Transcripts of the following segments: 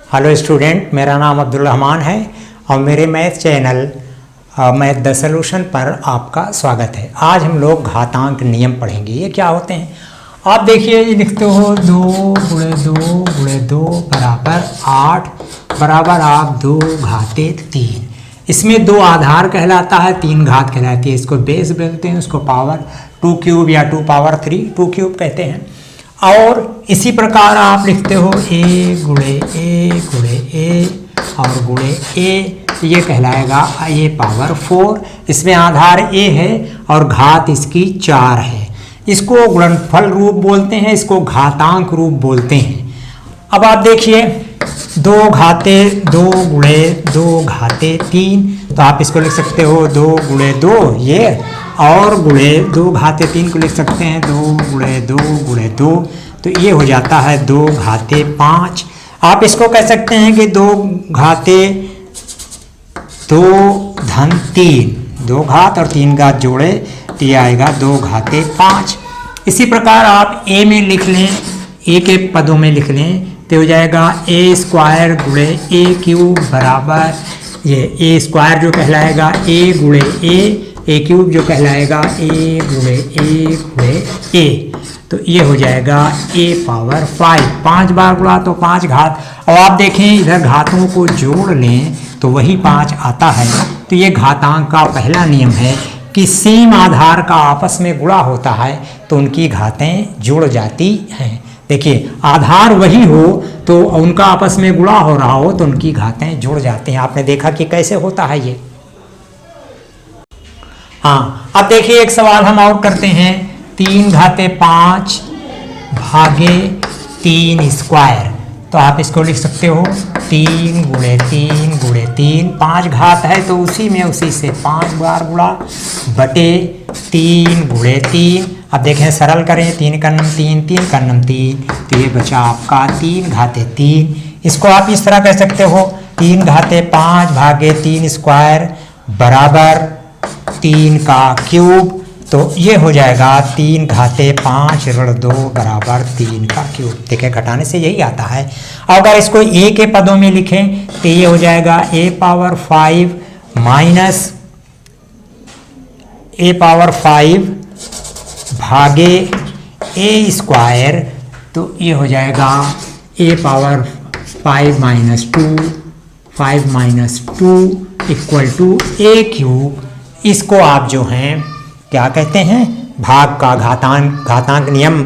Hello student, मेरा नाम अब्दुल रहमान है और मेरे math channel math the solution पर आपका स्वागत है। आज हम लोग घातांक नियम पढ़ेंगे। ये क्या होते हैं आप देखिए, ये लिखते हो 2 × 2 × 2 बराबर 8 बराबर आप 2 घाते 3। इसमें 2 आधार कहलाता है, 3 घात कहलाती है। इसको बेस बोलते हैं, उसको पावर 2 क्यूब या 2 पावर 3 2 क्यूब कहते हैं। और इसी प्रकार आप लिखते हो a × a और गुणे a, ये कहलाएगा a पावर 4। इसमें आधार a है और घात इसकी 4 है। इसको गुणनफल रूप बोलते हैं, इसको घातांक रूप बोलते हैं। अब आप देखिए 2 घाते 2 × 2 घाते 3, तो आप इसको लिख सकते हो 2 × 2 ये, और गुणे 2 घाते 3 को लिख सकते हैं 2 × 2 × 2, तो ये हो जाता है 2 घाते 5। आप इसको कह सकते हैं कि 2 घाते 2 धन 3, 2 घात और 3 घात जोड़े तो ये आएगा 2 घाते 5। इसी प्रकार आप a में लिख लें, a के पदों में लिख लें तो हो जाएगा a² × a³ बराबर ये a² जो कहलाएगा a × a³ जो कहलाएगा a × a। तो ये हो जाएगा a पावर 5। 5 बार गुणा तो 5 घात। और आप देखें इधर घातों को जोड़ लें तो वही 5 आता है। तो ये घातांक का पहला नियम है कि सेम आधार का आपस में गुणा होता है तो उनकी घातें जुड़ जाती हैं। देखिए आधार वही हो तो उनका आपस में गुणा हो रहा हो तो उनकी घातें जुड़ जाती हैं। आपने देखा कि कैसे होता है ये। हाँ, अब देखिए एक सवाल हम और करते हैं। 3 घाते 5 भागे 3², तो आप इसको लिख सकते हो 3 × 3 × 3। 5 घात है तो उसी से 5 बार गुणा बटे 3 × 3। अब देखें सरल करें, 3 × 3 3 × 3, तो ये बचा आपका 3 घाते 3। इसको आप इस तरह कह सकते हो 3 घाते 5 भागे 3² बराबर 3 का क्यूब, तो ये हो जाएगा 3 घाते 5 ऋण 2 बराबर 3 का क्यूब। देखिए घटाने से यही आता है। अगर इसको a के पदों में लिखें तो ये हो जाएगा a power 5 minus a power 5 भागे a², तो ये हो जाएगा a पावर 5 - 2 5 - 2 = a³। इसको आप जो हैं क्या कहते हैं, भाग का घातांक नियम।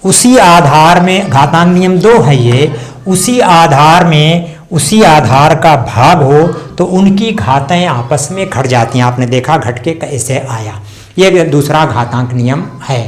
उसी आधार में घातांक नियम 2 है ये। उसी आधार में उसी आधार का भाग हो तो उनकी घातें आपस में घट जाती हैं। आपने देखा घट के कैसे आया। ये दूसरा घातांक नियम है।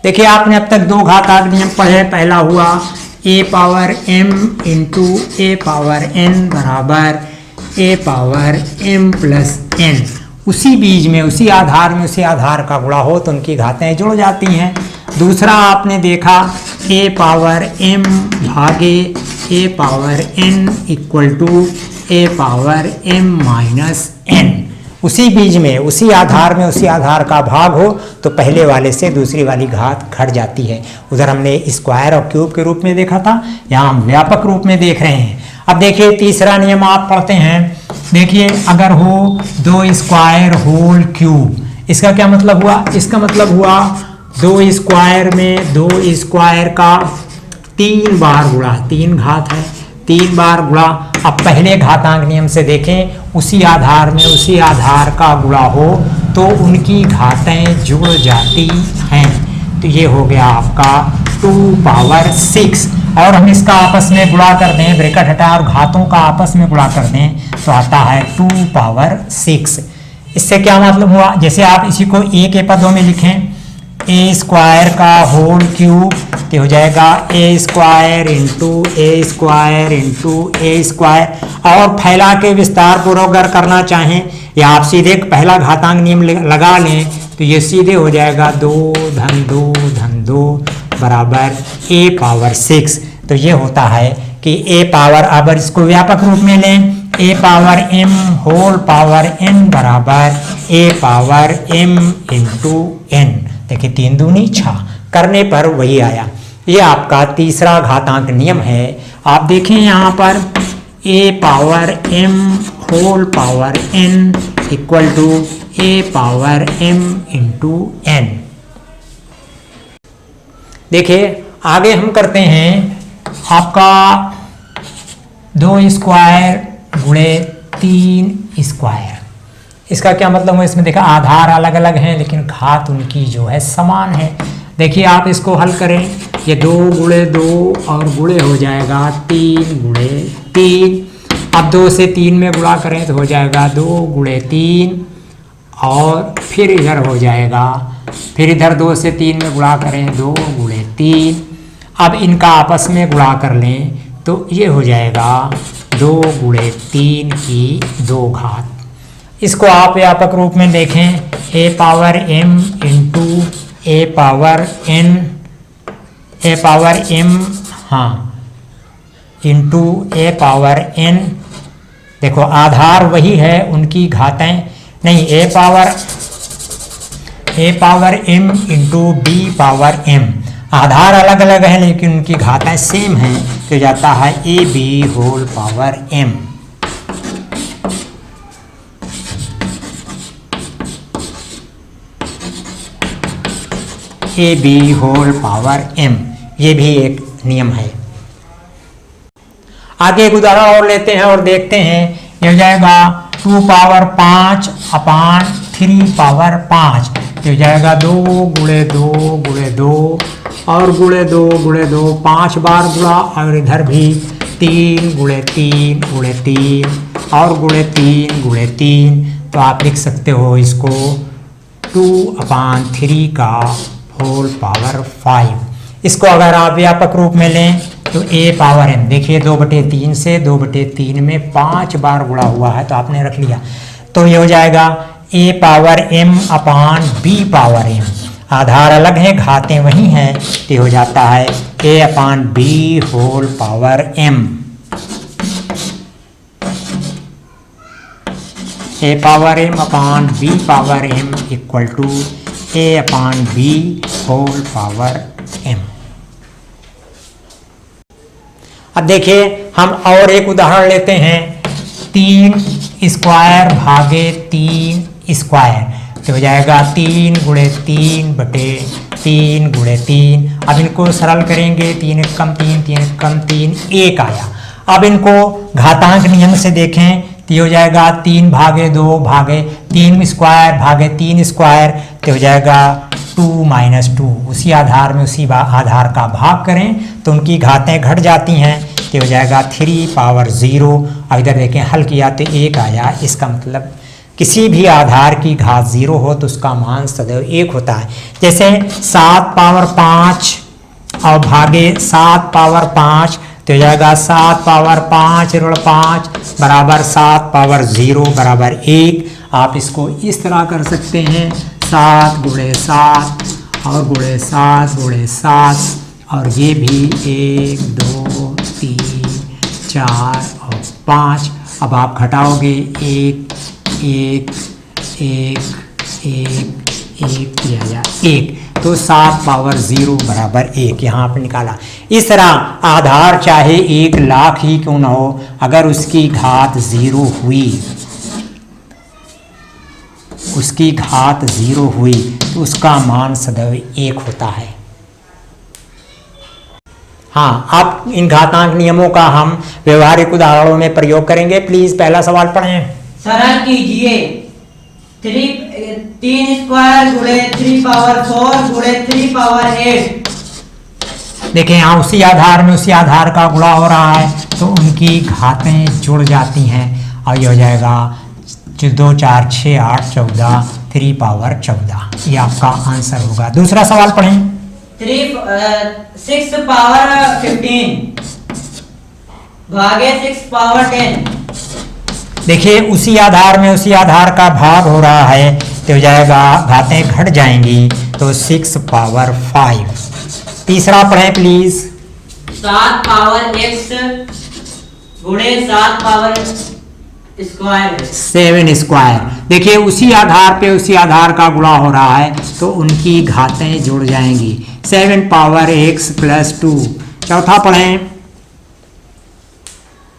देखिए आपने अब तक 2 घातांक नियम पढ़े। पहला हुआ a power m × a power n बराबर a पावर m + n। उसी बीज में उसी आधार का गुणा हो तो उनकी घातें जुड़ जाती हैं। दूसरा आपने देखा a पावर m भागे a power n = a power m - n। उसी बीज में उसी आधार का भाग हो तो पहले वाले से दूसरी वाली घात घट जाती है। उधर हमने स्क्वायर और क्यूब के रूप में देखा था, यहाँ हम व्यापक रूप में देख रहे हैं। अब देखिए तीसरा नियम आप पढ़ते हैं। देखिए अगर हो 2² होल क्यूब, इसका क्या मतलब हुआ? इसका मतलब हुआ 2² में 2² का 3 बार गुणा, 3 घात है 3 बार गुणा। अब पहले घातांक नियम से देखें, उसी आधार का गुणा हो तो उनकी घातें जुड़ जाती हैं। तो ये हो गया आपका 2 पावर 6। और हम इसका आपस में गुणा कर दें, ब्रैकेट हटा और घातों का आपस में गुणा कर दें तो आता है 2 पावर 6। इससे क्या मतलब हुआ? जैसे आप इसी को a के पदों में लिखें, a² का होल क्यूब तो हो जाएगा a² × a²। और फैला के विस्तार पूर्वक अगर करना चाहें या आप सीधे पहला घातांक नियम लगा लें तो ये सीधे हो जाएगा 2 धन 2 धन 2 बराबर a पावर 6। तो ये होता है कि a पावर, अगर इसको व्यापक रूप में लें, a power m whole power n बराबर a पावर m × n। देखिए 3 दूनी 6 करने पर वही आया। ये आपका तीसरा घातांक नियम है। आप देखें यहाँ पर a power m whole power n equal to a power m into n। देखिए आगे हम करते हैं आपका 2 स्क्वायर गुणे 3 स्क्वायर। इसका क्या मतलब है, इसमें देखा आधार अलग अलग हैं लेकिन घात उनकी जो है समान है। देखिए आप इसको हल करें, ये 2 गुणे 2 और गुणे हो जाएगा 3 गुणे 3। अब 2 से 3 में गुणा करें तो हो जाएगा 2 गुणे 3 और फिर इधर हो जाएगा, फिर इधर 2 से 3 में गुणा करें 2 गुणे 3। अब इनका आपस में गुणा कर लें तो ये हो जाएगा 2 गुणे 3 की 2 घात। इसको आप व्यापक रूप में देखें, a power m into a power n, a power m हाँ इंटू a पावर n। देखो आधार वही है, उनकी घातें नहीं, a power m into b power m। आधार अलग अलग है लेकिन उनकी घातें सेम हैं तो जाता है A B whole power m। A B whole power m, ये भी एक नियम है। आगे एक उदाहरण और लेते हैं और देखते हैं। ये हो जाएगा 2 पावर 5 अपान 3 पावर 5। ये हो जाएगा 2 गुणे 2 गुणे 2 और गुणे 2 गुणे 2 5 बार गुणा, और इधर भी 3 गुणे 3 गुणे 3 और गुणे 3 गुणे 3। तो आप लिख सकते हो इसको 2/3 का होल पावर 5। इसको अगर आप व्यापक रूप में लें तो a पावर m, देखिए 2/3 से 2/3 में 5 बार गुणा हुआ है तो आपने रख लिया। तो ये हो जाएगा a power m upon b power m। आधार अलग है, घातें वही हैं तो हो जाता है a upon b whole power m। a power m upon b power m equal to a upon b whole power m। अब देखिए हम और एक उदाहरण लेते हैं, 3 स्क्वायर भागे 3 स्क्वायर। तो हो जाएगा 3 गुणे 3 बटे 3 गुणे 3। अब इनको सरल करेंगे, 3 एक कम 3, 3 एक कम 3, 1 आया। अब इनको घातांक नियम से देखें तो हो जाएगा 3 भागे 2 भागे 3 स्क्वायर भागे 3 स्क्वायर। तो हो जाएगा 2 माइनस 2। उसी आधार में उसी आधार का भाग करें तो उनकी घातें घट जाती हैं तो हो जाएगा 3 पावर 0। अब इधर देखें हल किया तो 1 आया। इसका मतलब किसी भी आधार की घात 0 हो तो उसका मान सदैव 1 होता है। जैसे 7 पावर 5 और भागे 7 पावर 5 तो हो जाएगा 7 पावर 5 ऋण 5 बराबर 7 पावर 0 बराबर 1। आप इसको इस तरह कर सकते हैं 7 गुणे 7 और गुणे 7 गुणे 7, और ये भी 1 2 3 4 और 5। अब आप घटाओगे 1 1 1 1 1 किया जाए 1 तो 7 पावर 0 बराबर 1 यहाँ पे निकाला। इस तरह आधार चाहे 1 लाख ही क्यों न हो, अगर उसकी घात 0 हुई, उसकी घात 0 हुई तो उसका मान सदैव 1 होता है। हाँ, आप इन घातांक नियमों का हम व्यवहारिक उदाहरणों में प्रयोग करेंगे। प्लीज पहला सवाल पढ़ें। सरल कीजिए 3 स्क्वायर गुणे 3 पावर 4 गुणे 3 पावर 8। देखिए यहाँ उसी आधार में उसी आधार का गुणा हो रहा है तो उनकी घातें जुड़ जाती हैं और ये हो जाएगा 2 4 6 8 14 3 पावर 14। ये आपका आंसर होगा। दूसरा सवाल पढ़ें। 6 पावर 15 भागे 6 पावर 10। देखिए उसी आधार में उसी आधार का भाग हो रहा है तो हो जाएगा घातें घट जाएंगी तो 6 पावर 5। तीसरा पढ़ें प्लीज। 7 पावर x गुणे 7 पावर स्क्वायर है। 7 स्क्वायर। देखिए उसी आधार का गुणा हो रहा है तो उनकी घातें जुड़ जाएंगी। 7 पावर x प्लस 2। चौथा पढ़ें।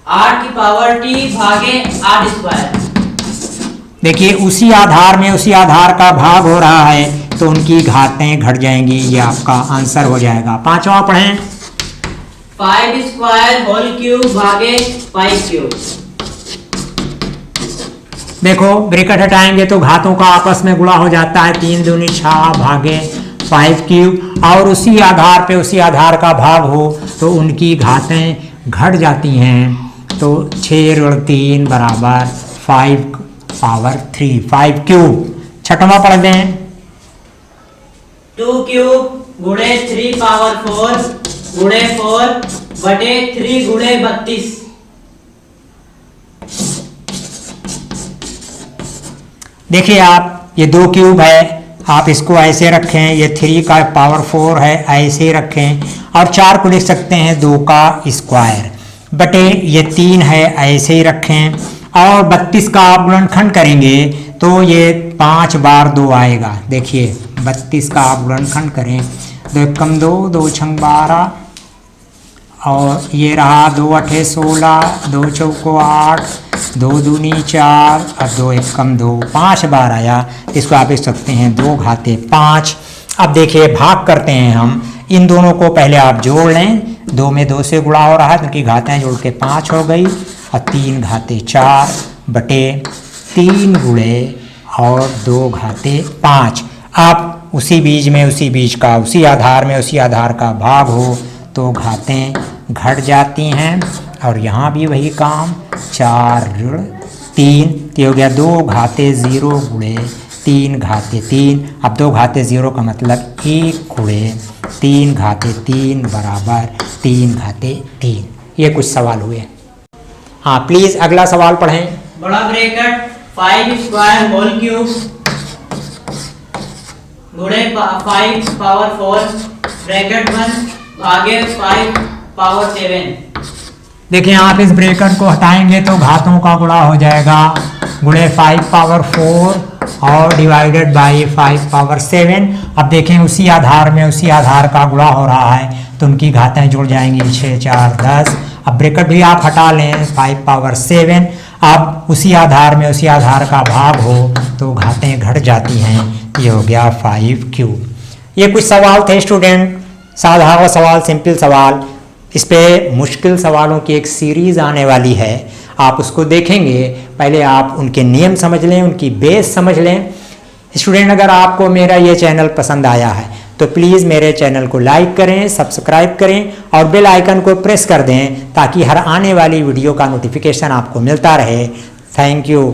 8 की पावर t भागे 8 स्क्वायर। देखिए उसी आधार का भाग हो रहा है तो उनकी घातें घट जाएंगी। ये आपका आंसर हो जाएगा। पांचवा पढ़ें। 5 स्क्वायर होल क्यूब भागे 5 क्यूब। देखो ब्रैकेट हटाएंगे तो घातों का आपस में गुणा हो जाता है। 3 दूनी 6 भागे 5 क्यूब। और उसी आधार का भाग हो तो उनकी घातें घट जाती हैं। तो 6 ऋण 3 बराबर 5 पावर 3 5 क्यूब। छठवां पढ़ दें। 2 क्यूब गुणे 3 पावर 4 गुणे 4 बटे 3 गुणे 32। देखिए आप ये 2 क्यूब है, आप इसको ऐसे रखें। ये 3 का पावर 4 है, ऐसे रखें। और 4 को लिख सकते हैं 2 का स्क्वायर बटे ये 3 है, ऐसे ही रखें। और 32 का आप गुणनखंड करेंगे तो ये 5 बार 2 आएगा। देखिए 32 का आप गुणनखंड करें। 2 एकम 2, 2 छंग 12 और ये रहा 2 अठे 16, 2 चौको 8, 2 दूनी 4 और 2 एकम 2, 5 बार आया। इसको आप लिख सकते हैं 2 घाते 5। अब देखिए भाग करते हैं हम। इन दोनों को पहले आप जोड़ लें। 2 में 2 से गुणा हो रहा है तो उनकी घातें जोड़ के 5 हो गई। और 3 घाते 4 बटे 3 गुणे और 2 घाते 5। आप उसी आधार का भाग हो तो घातें घट जाती हैं। और यहाँ भी वही काम। 4 ऋण 3 तो हो गया 2 घाते 0 गुणे 3 घाते 3। अब 2 घाते 0 का मतलब 1 गुणे 3 घाते 3 बराबर 3 घाते 3। ये कुछ सवाल हुए। हाँ प्लीज़ अगला सवाल पढ़ें। बड़ा ब्रैकेट 5 स्क्वायर होल क्यूब गुणे 5 पावर 4 ब्रैकेट 1 भागे 5 पावर 7। देखिए आप इस ब्रैकेट को हटाएंगे तो घातों का गुणा हो जाएगा। गुणे 5 पावर 4 और डिवाइडेड बाई 5 पावर 7। अब देखें उसी आधार का गुणा हो रहा है तो उनकी घातें जुड़ जाएंगी। 6 4 10। अब ब्रैकेट भी आप हटा लें। 5 पावर 7। अब उसी आधार का भाग हो तो घातें घट जाती हैं। ये हो गया 5 क्यूब। ये कुछ सवाल थे स्टूडेंट, साधारण सवाल, सिंपल सवाल। इस पे मुश्किल सवालों की एक सीरीज़ आने वाली है, आप उसको देखेंगे। पहले आप उनके नियम समझ लें, उनकी बेस समझ लें। स्टूडेंट अगर आपको मेरा ये चैनल पसंद आया है तो प्लीज़ मेरे चैनल को लाइक करें, सब्सक्राइब करें और बेल आइकन को प्रेस कर दें ताकि हर आने वाली वीडियो का नोटिफिकेशन आपको मिलता रहे। Thank you.